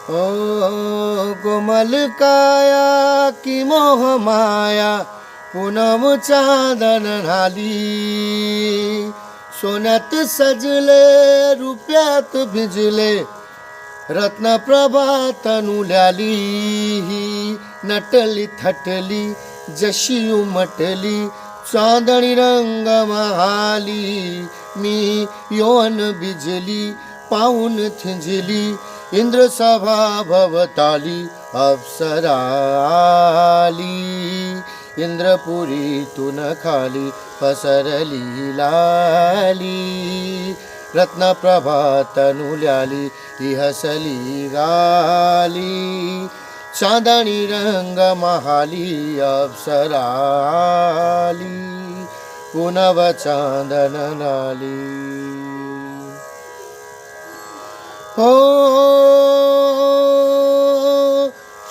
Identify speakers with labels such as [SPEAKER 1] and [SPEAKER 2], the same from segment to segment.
[SPEAKER 1] ओ कोमल काया की मोह माया पूनम चांदन ढाली सोन्यात सजले रुपयात भिजले रत्न प्रभा तनुल्याली नटली थटली जशी उमटली चांदणी रंग महाली मी यौवन बिजली पाऊन थिंजली इंद्र सभा भवताली अप्सराली इंद्रपुरीतून खाली पसरली लाली रत्नप्रभा तनुल्याली ती हसली गाली चांदणी रंग महाली अप्सराली पुनव चांदन नाली हो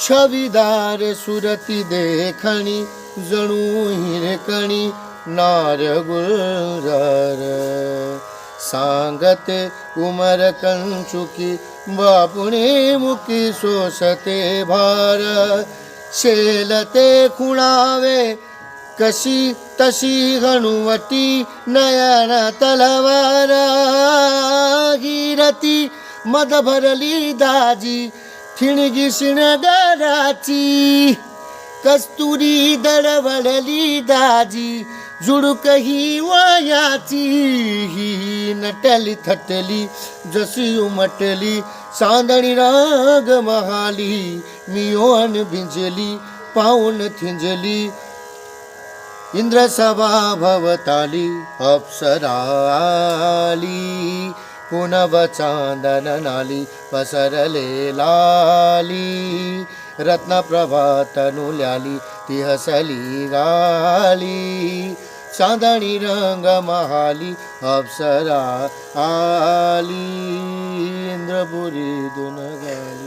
[SPEAKER 1] छविदार सुरती देखणी जणू हिरकणी नार गुलजार सांगते उमर कंचुकी बापुणे मुकी सोसते भार शेलते खुणावे कशी तशी हनुवटी नयन तलवार गिरती मद भरली दाजी ठिणगी शिणगाराची कस्तुरी दळवळली दाजी झुडूक ही वयाची ही नटली थटली जशी उमटली चांदणी राग महाली मी यौवन भिंजली पाऊन थिंजली इंद्रसभा भवताली अप्सराली पुनव चांदन नाली पसरले लाली रत्नप्रभा तनुल्याली ती हसली गाली चांदणी रंग महाली अप्सरा आली इंद्रपुरी दुन गाली.